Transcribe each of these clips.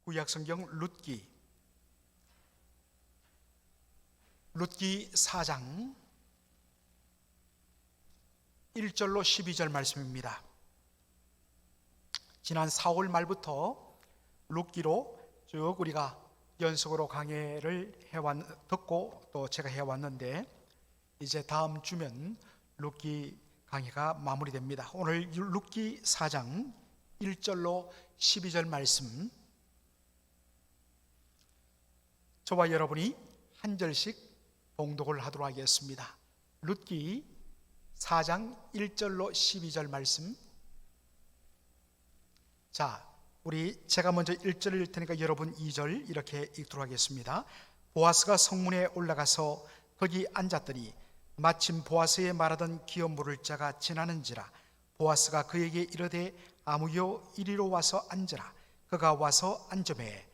구약성경 룻기 4장 1절로 12절 말씀입니다. 지난 4월 말부터 룻기로 쭉 우리가 연속으로 강해를 듣고 또 제가 해왔는데, 이제 다음 주면 룻기 강해가 마무리됩니다. 오늘 룻기 4장 1절로 12절 말씀, 저와 여러분이 한 절씩 봉독을 하도록 하겠습니다. 룻기 4장 1절로 12절 말씀. 자, 제가 먼저 1절 읽을 테니까 여러분 2절 이렇게 읽도록 하겠습니다. 보아스가 성문에 올라가서 거기 앉았더니 마침 보아스의 말하던 기업 물을 자가 지나는지라. 보아스가 그에게 이르되 아무여 이리로 와서 앉으라. 그가 와서 앉으매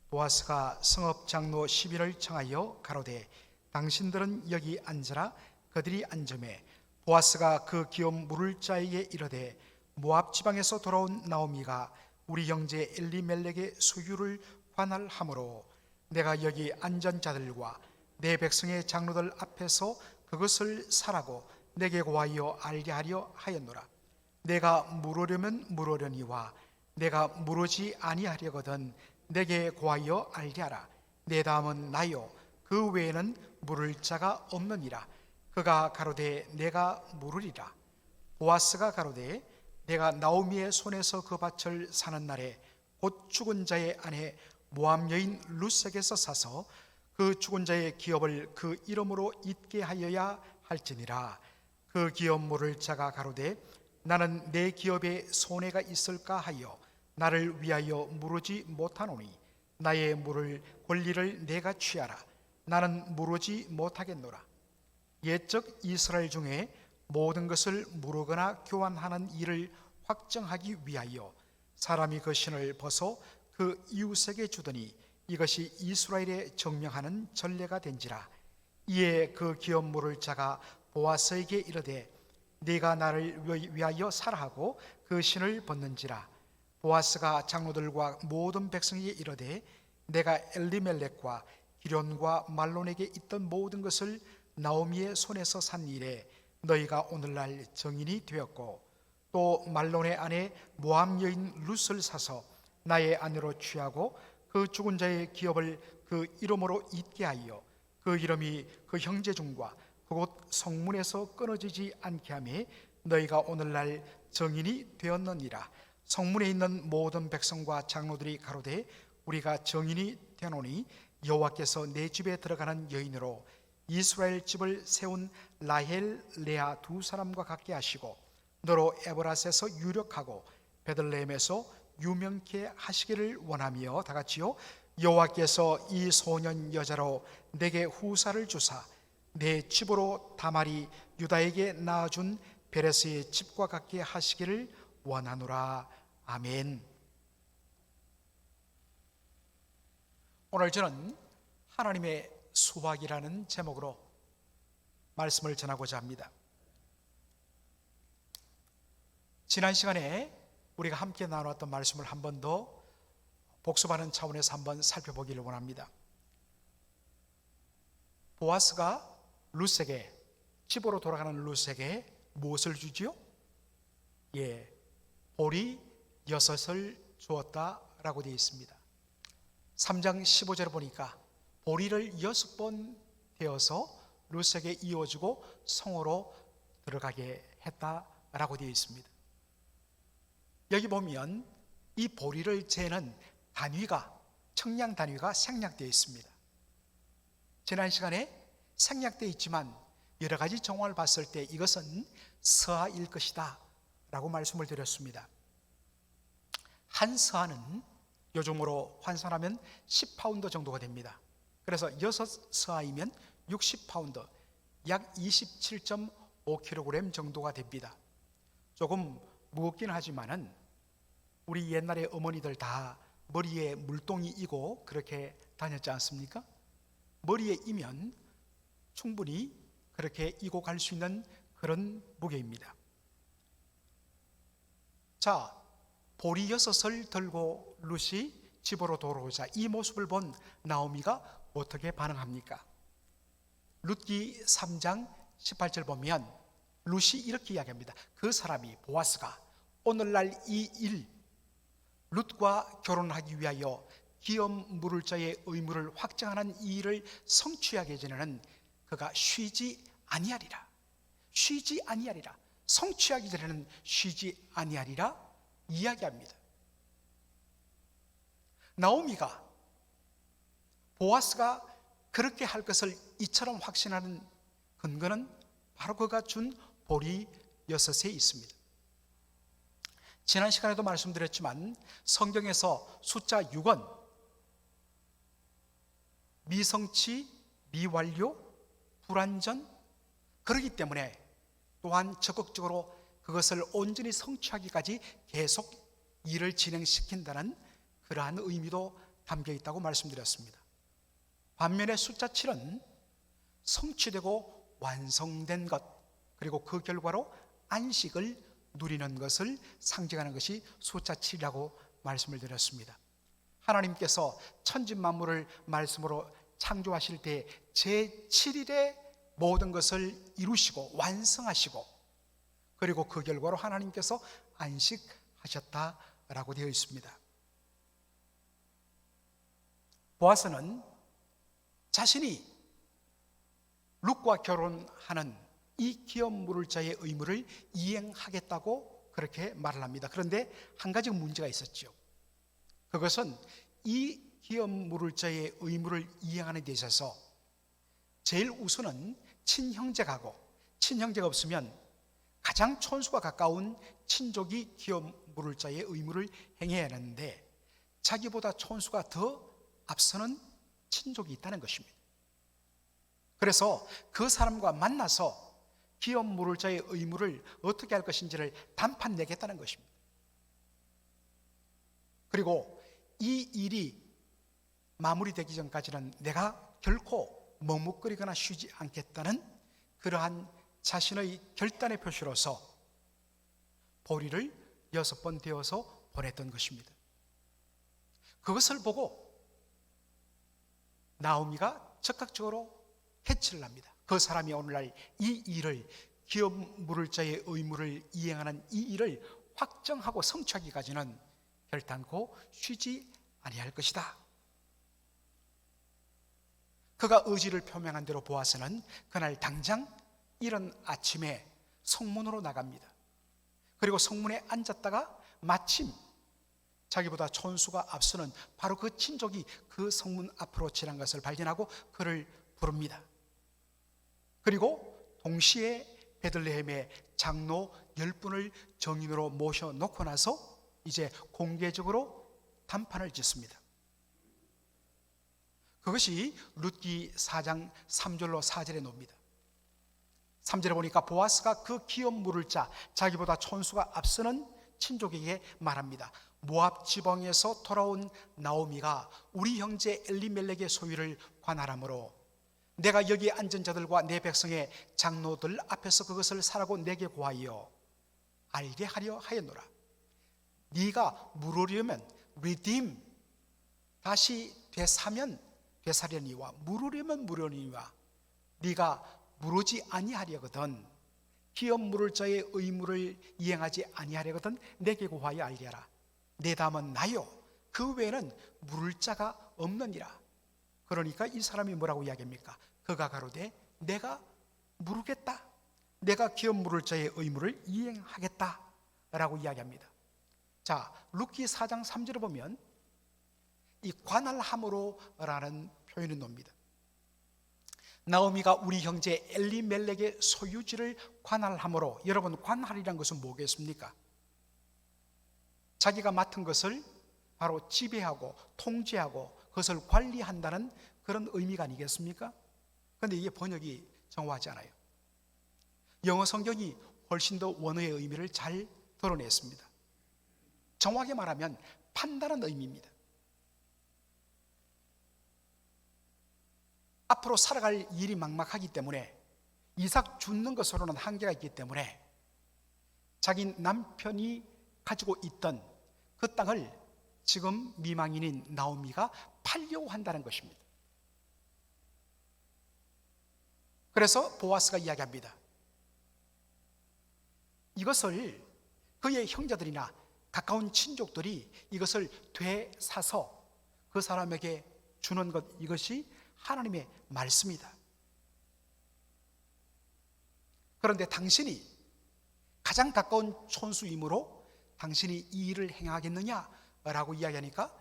보아스가 성읍 장로 10인을 청하여 가로되 당신들은 여기 앉으라. 그들이 앉으매 보아스가 그 기업 물을 자에게 이르되 모압 지방에서 돌아온 나오미가 우리 형제 엘리멜렉의 소유를 관할하므로 내가 여기 앉은 자들과 내 백성의 장로들 앞에서 그것을 사라고 내게 고하여 알게 하려 하였노라. 내가 물으려면 물으려니와 내가 물으지 아니하려거든 내게 고하여 알게 하라. 내 다음은 나요 그 외에는 물을 자가 없느니라. 그가 가로되 내가 물으리라. 보아스가 가로되 내가 나오미의 손에서 그 밭을 사는 날에 곧 죽은 자의 아내 모압 여인 룻색에서 사서 그 죽은 자의 기업을 그 이름으로 잊게 하여야 할지니라. 그 기업 물을 자가 가로되 나는 내 기업에 손해가 있을까 하여 나를 위하여 물으지 못하노니 나의 물을 권리를 내가 취하라. 나는 물으지 못하겠노라. 옛적 이스라엘 중에 모든 것을 물으거나 교환하는 일을 확정하기 위하여 사람이 그 신을 벗어 그 이웃에게 주더니 이것이 이스라엘에 정명하는 전례가 된지라. 이에 그 기업 물을 자가 보아스에게 이르되 네가 나를 위하여 사라 하고 그 신을 벗는지라. 보아스가 장로들과 모든 백성에게 이르되 내가 엘리멜렉과 기련과 말론에게 있던 모든 것을 나오미의 손에서 산 일에 너희가 오늘날 정인이 되었고 또 말론의 아내 모압 여인 룻을 사서 나의 아내로 취하고 그 죽은 자의 기업을 그 이름으로 잊게 하여 그 이름이 그 형제 중과 그곳 성문에서 끊어지지 않게 하며 너희가 오늘날 정인이 되었느니라. 성문에 있는 모든 백성과 장로들이 가로되 우리가 정인이 되노니 여호와께서 내 집에 들어가는 여인으로 이스라엘 집을 세운 라헬 레아 두 사람과 같게 하시고 너로 에브라스에서 유력하고 베들레헴에서 유명케 하시기를 원하며, 다 같이요. 여호와께서 이 소년 여자로 내게 후사를 주사 내 집으로 다말이 유다에게 낳아준 베레스의 집과 같게 하시기를 원하노라. 아멘. 오늘 저는 하나님의 수확이라는 제목으로 말씀을 전하고자 합니다. 지난 시간에 우리가 함께 나눴던 말씀을 한 번 더 복습하는 차원에서 한번 살펴보기를 원합니다. 보아스가 룻에게, 집으로 돌아가는 룻에게 무엇을 주지요? 보리 6을 주었다라고 되어 있습니다. 3장 15절에 보니까 보리를 6번 되어서 룻에게 이어주고 성으로 들어가게 했다라고 되어 있습니다. 여기 보면 이 보리를 재는 단위가, 청량 단위가 생략되어 있습니다. 지난 시간에 생략되어 있지만 여러 가지 정황을 봤을 때 이것은 서아일 것이다 라고 말씀을 드렸습니다. 한 서아는 요즘으로 환산하면 10파운드 정도가 됩니다. 그래서 6서아이면 60파운드, 약 27.5kg 정도가 됩니다. 조금 무겁긴 하지만은 우리 옛날에 어머니들 다 머리에 물동이 이고 그렇게 다녔지 않습니까? 머리에 이면 충분히 그렇게 이고 갈 수 있는 그런 무게입니다. 자, 보리 6을 들고 룻이 집으로 돌아오자 이 모습을 본 나오미가 어떻게 반응합니까? 룻기 3장 18절 보면 룻이 이렇게 이야기합니다. 그 사람이 보아스가 오늘날 이 일 룻과 결혼하기 위하여 기업 물을 자의 의무를 확정하는 이 일을 성취하게 전에는 그가 쉬지 아니하리라. 쉬지 아니하리라. 성취하기 전에는 쉬지 아니하리라 이야기합니다. 나오미가 보아스가 그렇게 할 것을 이처럼 확신하는 근거는 바로 그가 준 보리 6에 있습니다. 지난 시간에도 말씀드렸지만 성경에서 숫자 6은 미성취, 미완료, 불완전, 그렇기 때문에 또한 적극적으로 그것을 온전히 성취하기까지 계속 일을 진행시킨다는 그러한 의미도 담겨 있다고 말씀드렸습니다. 반면에 숫자 7은 성취되고 완성된 것, 그리고 그 결과로 안식을 누리는 것을 상징하는 것이 숫자 7이라고 말씀을 드렸습니다. 하나님께서 천지만물을 말씀으로 창조하실 때 제7일에 모든 것을 이루시고 완성하시고, 그리고 그 결과로 하나님께서 안식하셨다라고 되어 있습니다. 보아스는 자신이 룻과 결혼하는 이 기업 물을 자의 의무를 이행하겠다고 그렇게 말을 합니다. 그런데 한 가지 문제가 있었죠. 그것은 이 기업 물을 자의 의무를 이행하는 데 있어서 제일 우선은 친형제가고, 친형제가 없으면 가장 촌수가 가까운 친족이 기업 물을 자의 의무를 행해야 하는데 자기보다 촌수가 더 앞서는 친족이 있다는 것입니다. 그래서 그 사람과 만나서 기업 물을 자의 의무를 어떻게 할 것인지를 단판 내겠다는 것입니다. 그리고 이 일이 마무리되기 전까지는 내가 결코 머뭇거리거나 쉬지 않겠다는 그러한 자신의 결단의 표시로서 보리를 6번 되어서 보냈던 것입니다. 그것을 보고 나오미가 적극적으로 해치를 합니다. 그 사람이 오늘날 이 일을, 기업 물을 자의 의무를 이행하는 이 일을 확정하고 성취하기까지는 결단코 쉬지 아니할 것이다. 그가 의지를 표명한 대로 보아스는 그날 당장 이른 아침에 성문으로 나갑니다. 그리고 성문에 앉았다가 마침 자기보다 촌수가 앞서는 바로 그 친족이 그 성문 앞으로 지난 것을 발견하고 그를 부릅니다. 그리고 동시에 베들레헴의 장로 10분을 정인으로 모셔놓고 나서 이제 공개적으로 단판을 짓습니다. 그것이 룻기 4장 3절로 4절에 나옵니다. 3절에 보니까 보아스가 그 기업 물을 자 자기보다 촌수가 앞서는 친족에게 말합니다. 모압 지방에서 돌아온 나오미가 우리 형제 엘리멜렉의 소유를 관할하므로 내가 여기 앉은 자들과 내 백성의 장로들 앞에서 그것을 사라고 내게 고하여 알게 하려 하였노라. 네가 물으려면 redeem, 다시 되사면 되사려니와 물으려면 물으려니와 네가 물으지 아니하려거든, 기업 물을 자의 의무를 이행하지 아니하려거든 내게 고하여 알게 하라. 내 담은 나요, 그 외에는 물을 자가 없느니라. 그러니까 이 사람이 뭐라고 이야기합니까? 그가 가로되 내가 물으겠다, 내가 기업 물을 자의 의무를 이행하겠다 라고 이야기합니다. 자, 룻기 4장 3절을 보면 이 관할함으로 라는 표현이 나옵니다. 나오미가 우리 형제 엘리멜렉의 소유지를 관할함으로, 여러분 관할이란 것은 뭐겠습니까? 자기가 맡은 것을 바로 지배하고 통제하고 그것을 관리한다는 그런 의미가 아니겠습니까? 그런데 이게 번역이 정확하지 않아요. 영어 성경이 훨씬 더 원어의 의미를 잘 드러냈습니다. 정확하게 말하면 판단하는 의미입니다. 앞으로 살아갈 일이 막막하기 때문에 이삭 죽는 것으로는 한계가 있기 때문에 자기 남편이 가지고 있던 그 땅을 지금 미망인인 나오미가 팔려고 한다는 것입니다. 그래서 보아스가 이야기합니다. 이것을 그의 형제들이나 가까운 친족들이 이것을 되사서 그 사람에게 주는 것, 이것이 하나님의 말씀이다. 그런데 당신이 가장 가까운 촌수이므로 당신이 이 일을 행하겠느냐라고 이야기하니까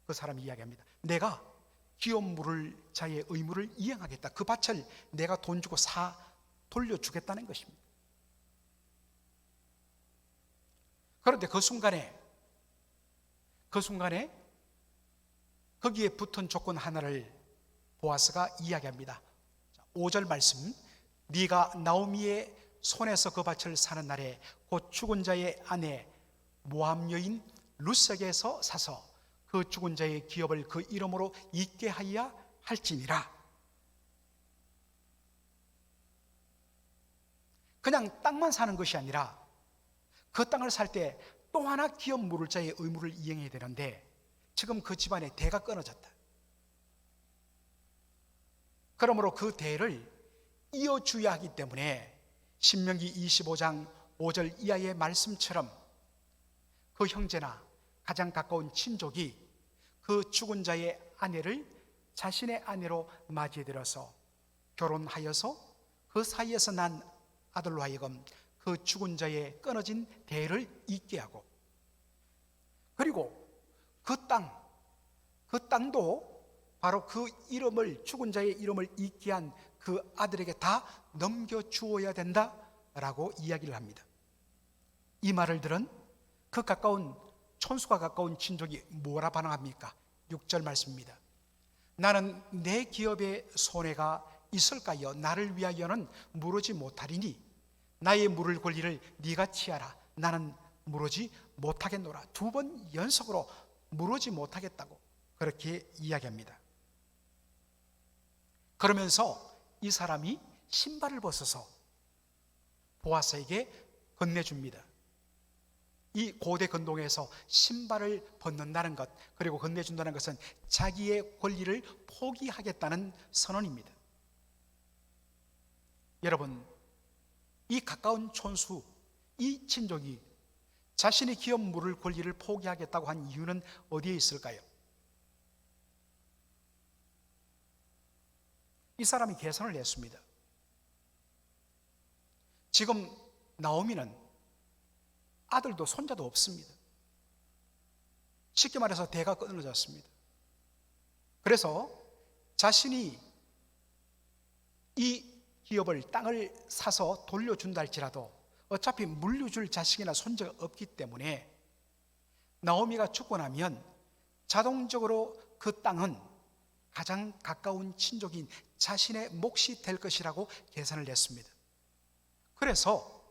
그 사람이 이야기합니다. 내가 기업 물을 자의 의무를 이행하겠다. 그 밭을 내가 돈 주고 사 돌려주겠다는 것입니다. 그런데 그 순간에 거기에 붙은 조건 하나를 보아스가 이야기합니다. 5절 말씀, 네가 나오미의 손에서 그 밭을 사는 날에 곧 죽은 자의 아내 모압 여인 룻에게서 사서 그 죽은 자의 기업을 그 이름으로 잊게 하여야 할지니라. 그냥 땅만 사는 것이 아니라 그 땅을 살 때 또 하나 기업 물을 자의 의무를 이행해야 되는데 지금 그 집안의 대가 끊어졌다. 그러므로 그 대를 이어줘야 하기 때문에 신명기 25장 5절 이하의 말씀처럼 그 형제나 가장 가까운 친족이 그 죽은 자의 아내를 자신의 아내로 맞이해들어서 결혼하여서 그 사이에서 난 아들로 하여금 그 죽은 자의 끊어진 대를 잊게 하고, 그리고 그 땅도 바로 그 이름을, 죽은 자의 이름을 잊게 한 그 아들에게 다 넘겨주어야 된다라고 이야기를 합니다. 이 말을 들은 그 가까운 촌수가 가까운 친족이 뭐라 반응합니까? 6절 말씀입니다. 나는 내 기업에 손해가 있을까요? 나를 위하여는 물으지 못하리니 나의 물을 권리를 네가 취하라. 나는 물으지 못하겠노라. 2번 연속으로 물으지 못하겠다고 그렇게 이야기합니다. 그러면서 이 사람이 신발을 벗어서 보아스에게 건네줍니다. 이 고대 근동에서 신발을 벗는다는 것, 그리고 건네준다는 것은 자기의 권리를 포기하겠다는 선언입니다. 여러분, 이 가까운 촌수, 이 친족이 자신의 기업 물을 권리를 포기하겠다고 한 이유는 어디에 있을까요? 이 사람이 계산을 했습니다. 지금 나오미는 아들도 손자도 없습니다. 쉽게 말해서 대가 끊어졌습니다. 그래서 자신이 이 기업을, 땅을 사서 돌려준다 할지라도 어차피 물려줄 자식이나 손자가 없기 때문에 나오미가 죽고 나면 자동적으로 그 땅은 가장 가까운 친족인 자신의 몫이 될 것이라고 계산을 했습니다. 그래서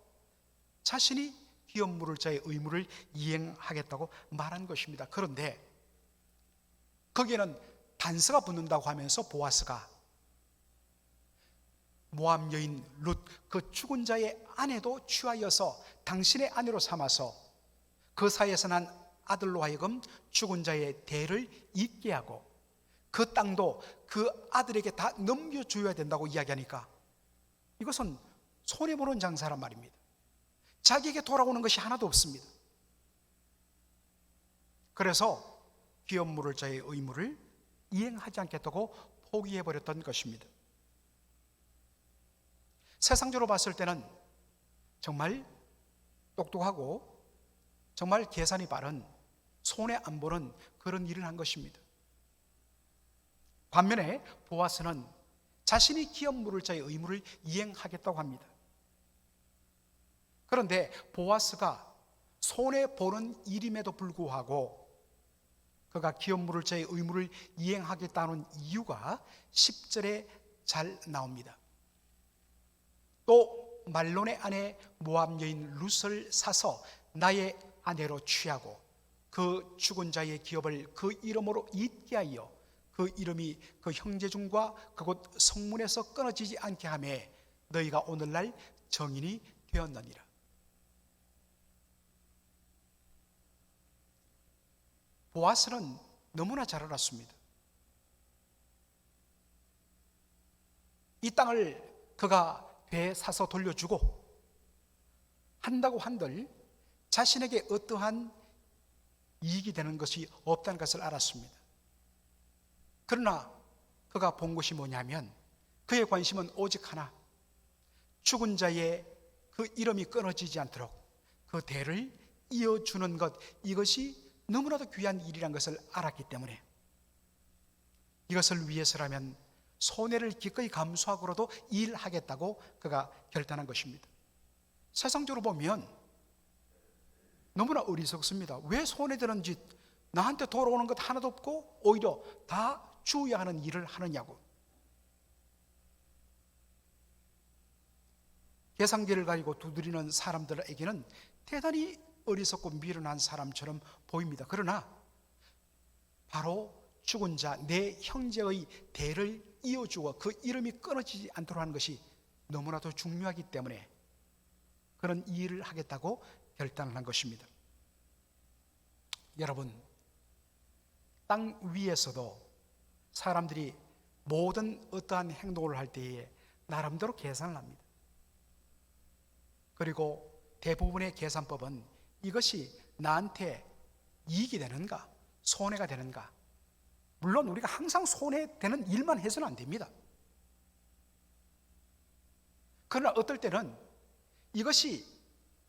자신이 기업 물을 자의 의무를 이행하겠다고 말한 것입니다. 그런데 거기에는 단서가 붙는다고 하면서 보아스가 모압 여인 룻, 그 죽은 자의 아내도 취하여서 당신의 아내로 삼아서 그 사이에서 난 아들로 하여금 죽은 자의 대를 잊게 하고 그 땅도 그 아들에게 다 넘겨줘야 된다고 이야기하니까 이것은 손해보는 장사란 말입니다. 자기에게 돌아오는 것이 하나도 없습니다. 그래서 기업 물을 자의 의무를 이행하지 않겠다고 포기해버렸던 것입니다. 세상적으로 봤을 때는 정말 똑똑하고 정말 계산이 빠른, 손해 안 보는 그런 일을 한 것입니다. 반면에 보아스는 자신이 기업 물을 자의 의무를 이행하겠다고 합니다. 그런데 보아스가 손해보는 일임에도 불구하고 그가 기업 물을 자의 의무를 이행하겠다는 이유가 10절에 잘 나옵니다. 또 말론의 아내 모압 여인 룻을 사서 나의 아내로 취하고 그 죽은 자의 기업을 그 이름으로 잊게 하여 그 이름이 그 형제중과 그곳 성문에서 끊어지지 않게 하며 너희가 오늘날 정인이 되었느니라. 보아스는 너무나 잘 알았습니다. 이 땅을 그가 되사서 돌려주고 한다고 한들 자신에게 어떠한 이익이 되는 것이 없다는 것을 알았습니다. 그러나 그가 본 것이 뭐냐면 그의 관심은 오직 하나, 죽은 자의 그 이름이 끊어지지 않도록 그 대를 이어주는 것, 이것이 너무나도 귀한 일이란 것을 알았기 때문에 이것을 위해서라면 손해를 기꺼이 감수하고라도 일하겠다고 그가 결단한 것입니다. 세상적으로 보면 너무나 어리석습니다. 왜 손해되는 짓, 나한테 돌아오는 것 하나도 없고 오히려 다 주어야 하는 일을 하느냐고. 계산기를 가지고 두드리는 사람들에게는 대단히 어리석고 미련한 사람처럼 보입니다. 그러나 바로 죽은 자, 내 형제의 대를 이어주어 그 이름이 끊어지지 않도록 하는 것이 너무나도 중요하기 때문에 그런 일을 하겠다고 결단을 한 것입니다. 여러분, 땅 위에서도 사람들이 모든 어떠한 행동을 할 때에 나름대로 계산을 합니다. 그리고 대부분의 계산법은 이것이 나한테 이익이 되는가, 손해가 되는가. 물론 우리가 항상 손해되는 일만 해서는 안 됩니다. 그러나 어떨 때는 이것이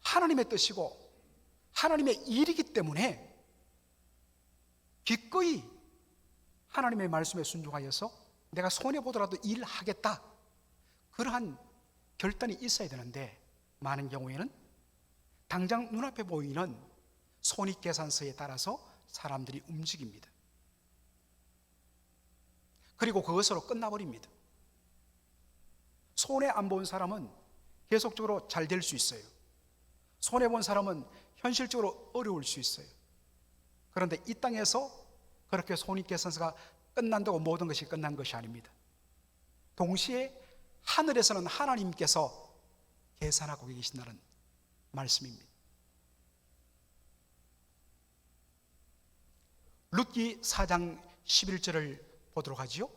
하나님의 뜻이고 하나님의 일이기 때문에 기꺼이 하나님의 말씀에 순종하여서 내가 손해보더라도 일하겠다, 그러한 결단이 있어야 되는데 많은 경우에는 당장 눈앞에 보이는 손익계산서에 따라서 사람들이 움직입니다. 그리고 그것으로 끝나버립니다. 손해 안 본 사람은 계속적으로 잘 될 수 있어요. 손해 본 사람은 현실적으로 어려울 수 있어요. 그런데 이 땅에서 그렇게 손익계산서가 끝난다고 모든 것이 끝난 것이 아닙니다. 동시에 하늘에서는 하나님께서 계산하고 계신다는 말씀입니다. 룻기 4장 11절을 보도록 하지요.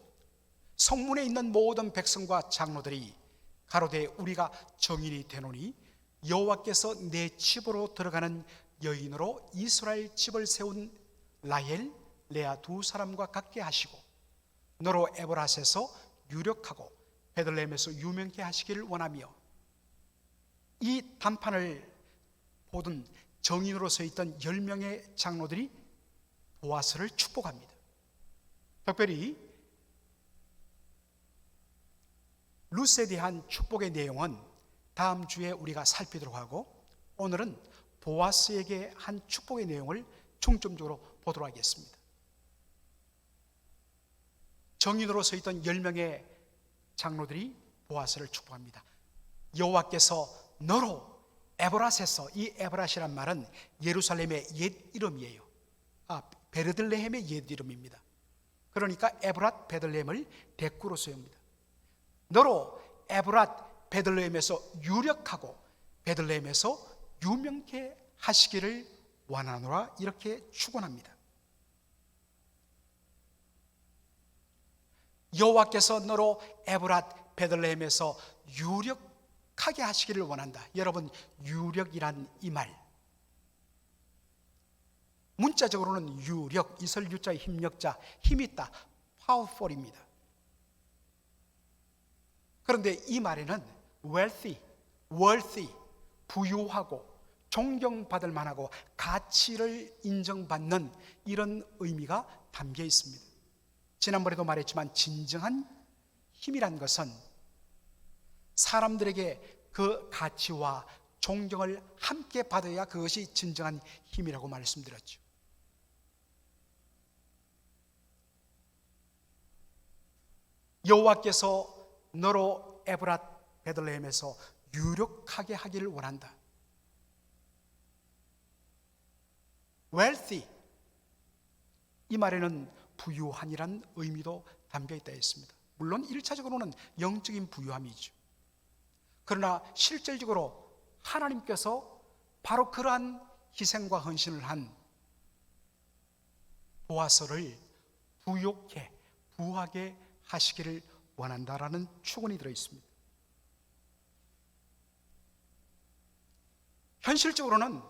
성문에 있는 모든 백성과 장로들이 가로되 우리가 정인이 되노니 여호와께서 내 집으로 들어가는 여인으로 이스라엘 집을 세운 라헬, 레아 두 사람과 같게 하시고 너로 에브라스에서 유력하고 베들레헴에서 유명케 하시기를 원하며, 이 단판을 보던 정인으로 서 있던 10명의 장로들이 보아스를 축복합니다. 특별히 룻에 대한 축복의 내용은 다음 주에 우리가 살피도록 하고, 오늘은 보아스에게 한 축복의 내용을 중점적으로 보도록 하겠습니다. 정인으로 서 있던 10명의 장로들이 보아스를 축복합니다. 여호와께서 너로 에브라스에서, 이 에브라스란 말은 예루살렘의 옛 이름이에요. 베르들레헴의 옛 이름입니다. 그러니까 에브랏 베들레헴을 대꾸로 쓰입니다. 너로 에브랏 베들레헴에서 유력하고 베들레헴에서 유명케 하시기를 원하노라, 이렇게 축원합니다. 여호와께서 너로 에브랏 베들레헴에서 유력하게 하시기를 원한다. 여러분, 유력이란 이 말, 문자적으로는 유력, 이설 유자의 힘력자, 힘있다, powerful입니다. 그런데 이 말에는 wealthy, worthy, 부유하고 존경받을 만하고 가치를 인정받는 이런 의미가 담겨 있습니다. 지난번에도 말했지만 진정한 힘이란 것은 사람들에게 그 가치와 존경을 함께 받아야 그것이 진정한 힘이라고 말씀드렸죠. 여호와께서 너로 에브랏 베들레헴에서 유력하게 하기를 원한다. wealthy, 이 말에는 부유한이란 의미도 담겨 있다 했습니다. 물론 1차적으로는 영적인 부유함이죠. 그러나 실질적으로 하나님께서 바로 그러한 희생과 헌신을 한 보아스를 부하게 하시기를 원한다라는 축원이 들어 있습니다. 현실적으로는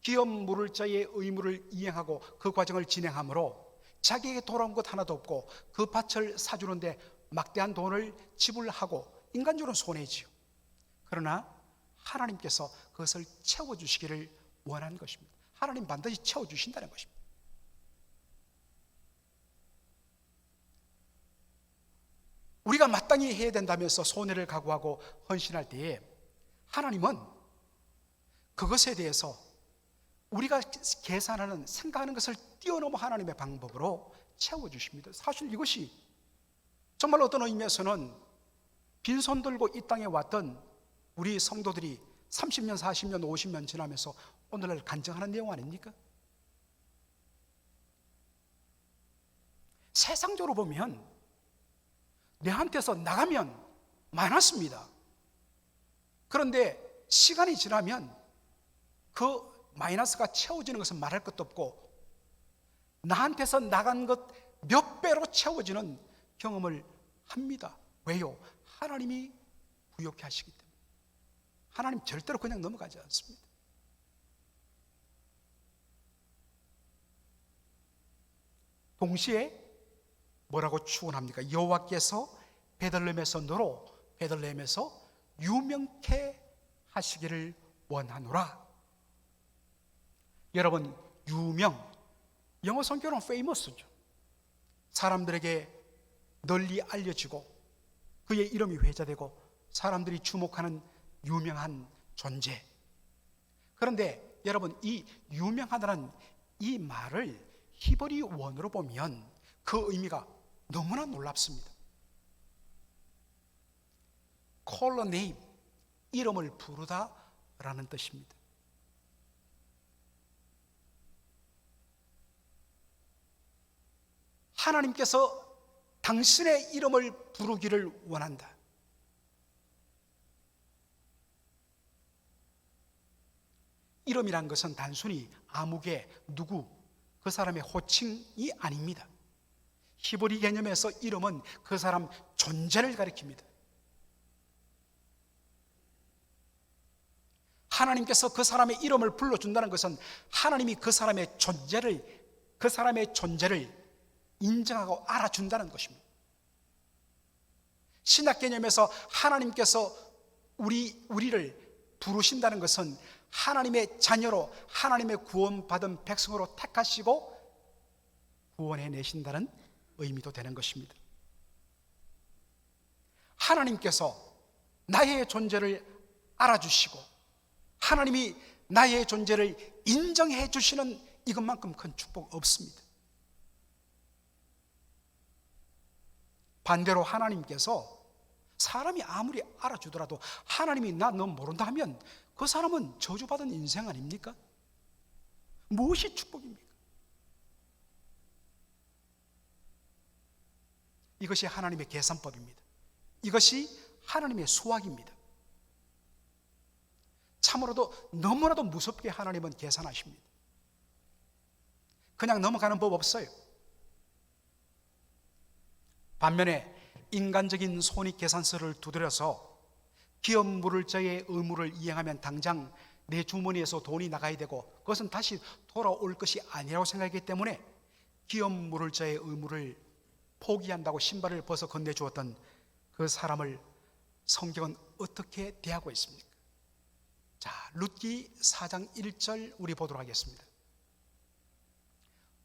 기업 물을 자의 의무를 이행하고 그 과정을 진행함으로 자기에게 돌아온 것 하나도 없고 그 밭을 사주는데 막대한 돈을 지불하고 인간적으로 손해지요. 그러나 하나님께서 그것을 채워주시기를 원하는 것입니다. 하나님 반드시 채워주신다는 것입니다. 우리가 마땅히 해야 된다면서 손해를 각오하고 헌신할 때에 하나님은 그것에 대해서 우리가 계산하는, 생각하는 것을 뛰어넘어 하나님의 방법으로 채워주십니다. 사실 이것이 정말 어떤 의미에서는 빈손 들고 이 땅에 왔던 우리 성도들이 30년, 40년, 50년 지나면서 오늘날 간증하는 내용 아닙니까? 세상적으로 보면 내한테서 나가면 많았습니다. 그런데 시간이 지나면 그 마이너스가 채워지는 것은 말할 것도 없고 나한테서 나간 것 몇 배로 채워지는 경험을 합니다. 왜요? 하나님이 부욕해 하시기 때문에. 하나님 절대로 그냥 넘어가지 않습니다. 동시에 뭐라고 축원합니까? 여호와께서 베들레헴에서 너로 베들레헴에서 유명케 하시기를 원하노라. 여러분, 유명, 영어 성경은 famous죠. 사람들에게 널리 알려지고 그의 이름이 회자되고 사람들이 주목하는 유명한 존재. 그런데 여러분, 이 유명하다는 이 말을 히브리 원어로 보면 그 의미가 너무나 놀랍습니다. Call a name, 이름을 부르다 라는 뜻입니다. 하나님께서 당신의 이름을 부르기를 원한다. 이름이란 것은 단순히 아무개, 누구, 그 사람의 호칭이 아닙니다. 히브리 개념에서 이름은 그 사람 존재를 가리킵니다. 하나님께서 그 사람의 이름을 불러준다는 것은 하나님이 그 사람의 존재를 인정하고 알아준다는 것입니다. 신약 개념에서 하나님께서 우리를 부르신다는 것은 하나님의 자녀로, 하나님의 구원받은 백성으로 택하시고 구원해 내신다는 의미도 되는 것입니다. 하나님께서 나의 존재를 알아주시고 하나님이 나의 존재를 인정해 주시는 이것만큼 큰 축복 없습니다. 반대로 하나님께서 사람이 아무리 알아주더라도 하나님이 나 너 모른다 하면 그 사람은 저주받은 인생 아닙니까? 무엇이 축복입니까? 이것이 하나님의 계산법입니다. 이것이 하나님의 수학입니다. 참으로도 너무나도 무섭게 하나님은 계산하십니다. 그냥 넘어가는 법 없어요. 반면에 인간적인 손익계산서를 두드려서 기업 물을 자의 의무를 이행하면 당장 내 주머니에서 돈이 나가야 되고 그것은 다시 돌아올 것이 아니라고 생각하기 때문에 기업 물을 자의 의무를 포기한다고 신발을 벗어 건네주었던 그 사람을 성경은 어떻게 대하고 있습니까? 자, 룻기 4장 1절 우리 보도록 하겠습니다.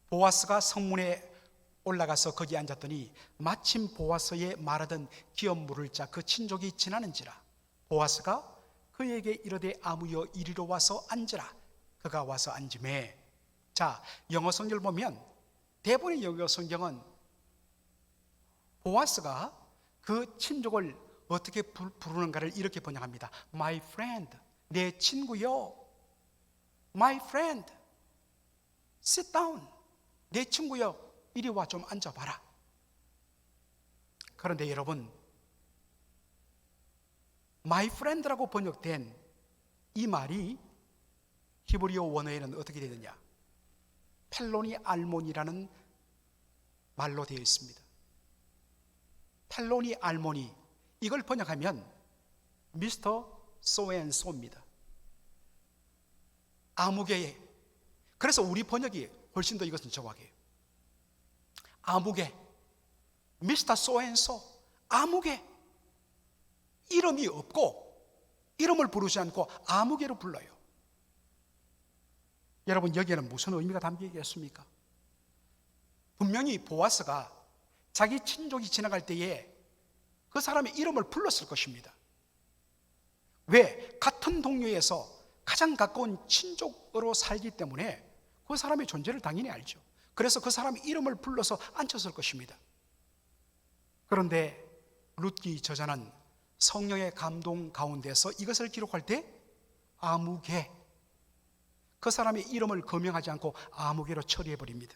보아스가 성문에 올라가서 거기 앉았더니 마침 보아스의 말하던 기업 물을 자 그 친족이 지나는지라. 보아스가 그에게 이르되 아무여 이리로 와서 앉으라. 그가 와서 앉으매. 자, 영어 성경을 보면 대부분의 영어 성경은 보아스가 그 친족을 어떻게 부르는가를 이렇게 번역합니다. My friend, 내 친구요. My friend, sit down, 내 친구요. 이리 와 좀 앉아봐라. 그런데 여러분, My friend라고 번역된 이 말이 히브리어 원어에는 어떻게 되느냐? 펠로니 알몬이라는 말로 되어 있습니다. 펠로니 알몬이, 이걸 번역하면 미스터 소앤소입니다. 아무개에. 그래서 우리 번역이 훨씬 더 이것은 정확해요. 아무개, 미스터 소앤소, 아무개. 이름이 없고 이름을 부르지 않고 아무개로 불러요. 여러분, 여기에는 무슨 의미가 담겨 있겠습니까? 분명히 보아스가 자기 친족이 지나갈 때에 그 사람의 이름을 불렀을 것입니다. 왜? 같은 동료에서 가장 가까운 친족으로 살기 때문에 그 사람의 존재를 당연히 알죠. 그래서 그 사람의 이름을 불러서 앉혔을 것입니다. 그런데 룻기 저자는 성령의 감동 가운데서 이것을 기록할 때 아무개, 그 사람의 이름을 거명하지 않고 아무개로 처리해버립니다.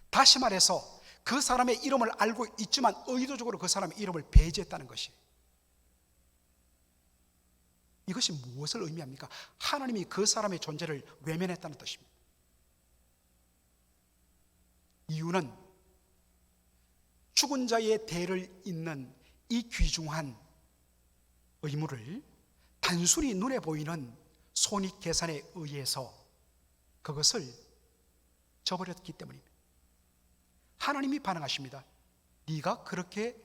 다시 말해서 그 사람의 이름을 알고 있지만 의도적으로 그 사람의 이름을 배제했다는 것이, 이것이 무엇을 의미합니까? 하나님이 그 사람의 존재를 외면했다는 뜻입니다. 이유는 죽은 자의 대를 잇는 이 귀중한 의무를 단순히 눈에 보이는 손익 계산에 의해서 그것을 저버렸기 때문입니다. 하나님이 반응하십니다. 네가 그렇게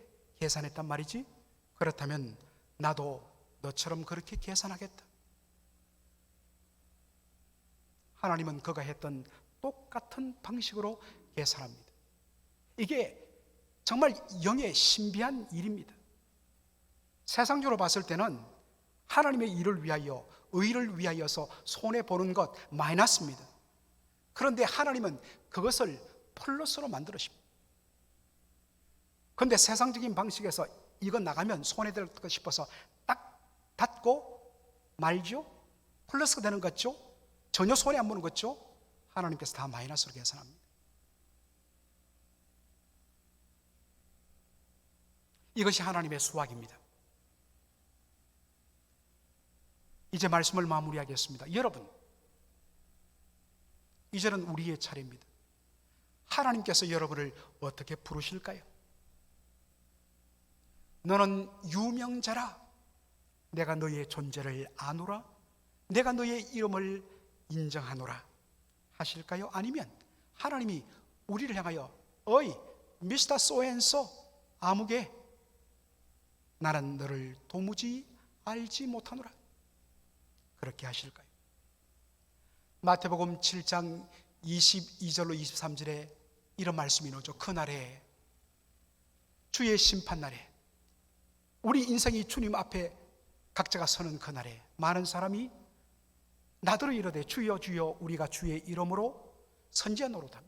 계산했단 말이지? 그렇다면 나도 너처럼 그렇게 계산하겠다. 하나님은 그가 했던 똑같은 방식으로 계산합니다. 이게 정말 영의 신비한 일입니다. 세상적으로 봤을 때는 하나님의 일을 위하여, 의를 위하여서 손해보는 것 마이너스입니다. 그런데 하나님은 그것을 플러스로 만들으십니다. 그런데 세상적인 방식에서 이거 나가면 손해될 것 싶어서 딱 닫고 말죠. 플러스가 되는 것 같죠? 전혀 손해 안 보는 것 같죠? 하나님께서 다 마이너스로 계산합니다. 이것이 하나님의 수학입니다. 이제 말씀을 마무리하겠습니다. 여러분, 이제는 우리의 차례입니다. 하나님께서 여러분을 어떻게 부르실까요? 너는 유명자라, 내가 너의 존재를 아노라, 내가 너의 이름을 인정하노라 하실까요? 아니면 하나님이 우리를 향하여 어이 미스터 소앤소 아무개, 나는 너를 도무지 알지 못하노라, 그렇게 하실까요? 마태복음 7장 22절로 23절에 이런 말씀이 나오죠. 그날에, 주의 심판날에, 우리 인생이 주님 앞에 각자가 서는 그날에 많은 사람이 나더러 이르되 주여 주여 우리가 주의 이름으로 선지자 노릇하며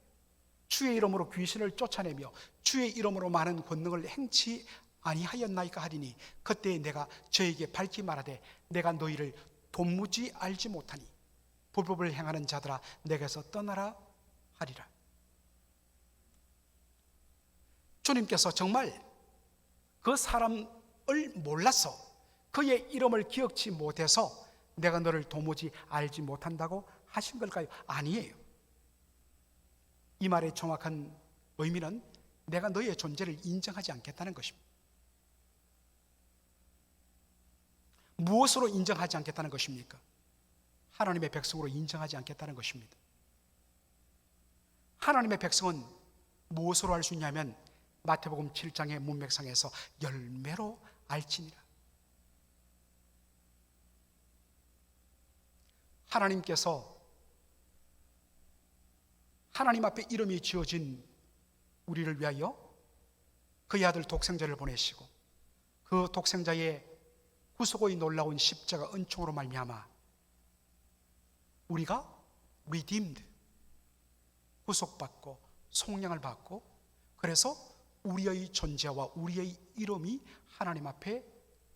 주의 이름으로 귀신을 쫓아내며 주의 이름으로 많은 권능을 행치 아니하였나이까 하리니 그때 내가 저에게 밝히 말하되 내가 너희를 도무지 알지 못하니 불법을 행하는 자들아 내게서 떠나라 하리라. 주님께서 정말 그 사람을 몰라서 그의 이름을 기억지 못해서 내가 너를 도무지 알지 못한다고 하신 걸까요? 아니에요. 이 말의 정확한 의미는 내가 너의 존재를 인정하지 않겠다는 것입니다. 무엇으로 인정하지 않겠다는 것입니까? 하나님의 백성으로 인정하지 않겠다는 것입니다. 하나님의 백성은 무엇으로 알 수 있냐면 마태복음 7장의 문맥상에서 열매로 알지니라. 하나님께서 하나님 앞에 이름이 지어진 우리를 위하여 그의 아들 독생자를 보내시고 그 독생자의 구속의 놀라운 십자가 은총으로 말미암아 우리가 redeemed, 구속받고 속량을 받고, 그래서 우리의 존재와 우리의 이름이 하나님 앞에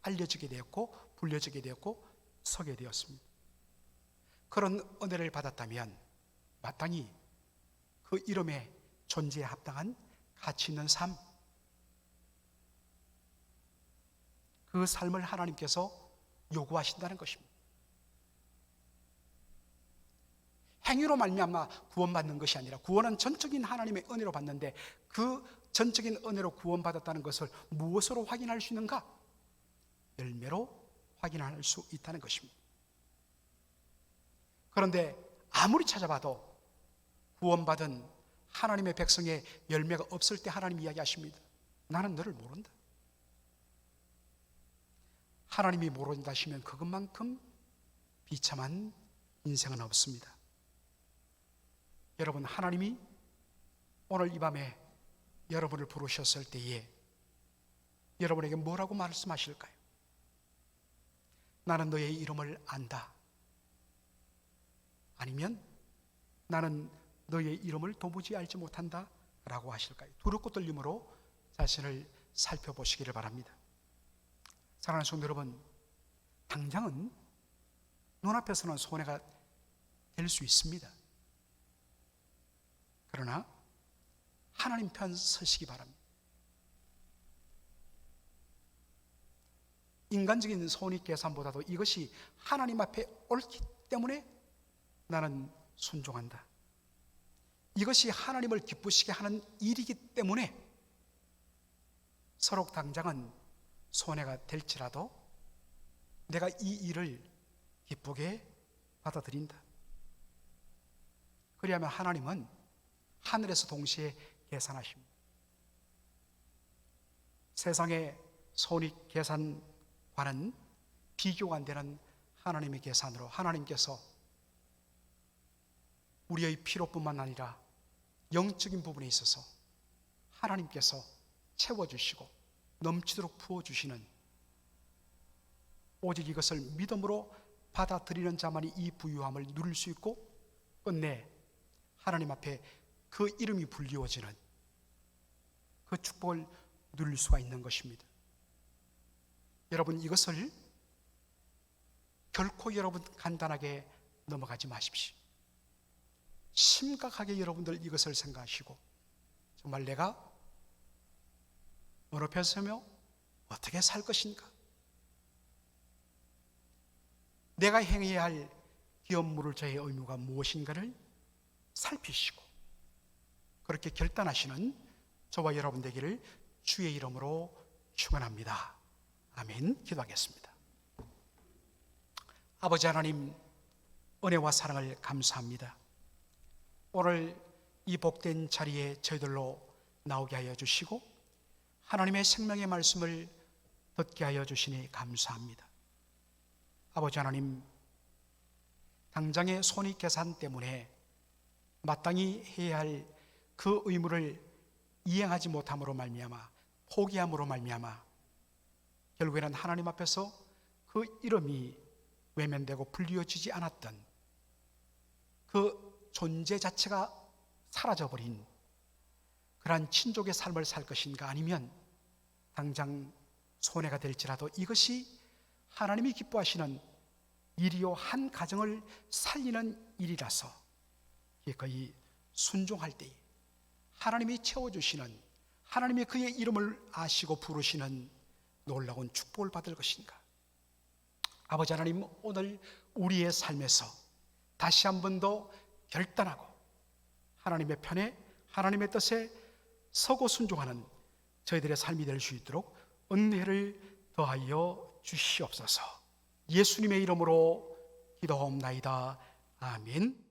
알려지게 되었고 불려지게 되었고 서게 되었습니다. 그런 은혜를 받았다면 마땅히 그 이름의 존재에 합당한 가치 있는 삶, 그 삶을 하나님께서 요구하신다는 것입니다. 행위로 말미암아 구원받는 것이 아니라 구원은 전적인 하나님의 은혜로 받는데 그 전적인 은혜로 구원받았다는 것을 무엇으로 확인할 수 있는가? 열매로 확인할 수 있다는 것입니다. 그런데 아무리 찾아봐도 구원받은 하나님의 백성의 열매가 없을 때 하나님 이야기하십니다. 나는 너를 모른다. 하나님이 모른다 하시면 그것만큼 비참한 인생은 없습니다. 여러분, 하나님이 오늘 이 밤에 여러분을 부르셨을 때에 여러분에게 뭐라고 말씀하실까요? 나는 너의 이름을 안다. 아니면 나는 너의 이름을 도무지 알지 못한다 라고 하실까요? 두렵고 떨림으로 자신을 살펴보시기를 바랍니다. 사랑하는 성도 여러분, 당장은 눈앞에서는 손해가 될 수 있습니다. 그러나 하나님 편 서시기 바랍니다. 인간적인 손익 계산보다도 이것이 하나님 앞에 옳기 때문에 나는 순종한다. 이것이 하나님을 기쁘시게 하는 일이기 때문에 서로 당장은 손해가 될지라도 내가 이 일을 기쁘게 받아들인다. 그리하면 하나님은 하늘에서 동시에 계산하십니다. 세상의 손익 계산과는 비교가 안 되는 하나님의 계산으로 하나님께서 우리의 필요뿐만 아니라 영적인 부분에 있어서 하나님께서 채워주시고 넘치도록 부어주시는, 오직 이것을 믿음으로 받아들이는 자만이 이 부유함을 누릴 수 있고 끝내 하나님 앞에 그 이름이 불리워지는 그 축복을 누릴 수가 있는 것입니다. 여러분, 이것을 결코 여러분 간단하게 넘어가지 마십시오. 심각하게 여러분들 이것을 생각하시고 정말 내가 어느 편에 서며 어떻게 살 것인가, 내가 행해야 할 기업물을 저의 의무가 무엇인가를 살피시고 그렇게 결단하시는 저와 여러분 되기를 주의 이름으로 축원합니다. 아멘. 기도하겠습니다. 아버지 하나님, 은혜와 사랑을 감사합니다. 오늘 이 복된 자리에 저희들로 나오게 하여 주시고 하나님의 생명의 말씀을 듣게 하여 주시니 감사합니다. 아버지 하나님, 당장의 손익 계산 때문에 마땅히 해야 할 그 의무를 이행하지 못함으로 말미암아, 포기함으로 말미암아 결국에는 하나님 앞에서 그 이름이 외면되고 불리워지지 않았던 그 존재 자체가 사라져버린 그러한 친족의 삶을 살 것인가, 아니면 당장 손해가 될지라도 이것이 하나님이 기뻐하시는 일이요 한 가정을 살리는 일이라서 거의 순종할 때에 하나님이 채워주시는, 하나님이 그의 이름을 아시고 부르시는 놀라운 축복을 받을 것인가. 아버지 하나님, 오늘 우리의 삶에서 다시 한 번 더 결단하고 하나님의 편에, 하나님의 뜻에 서고 순종하는 저희들의 삶이 될 수 있도록 은혜를 더하여 주시옵소서. 예수님의 이름으로 기도하옵나이다. 아멘.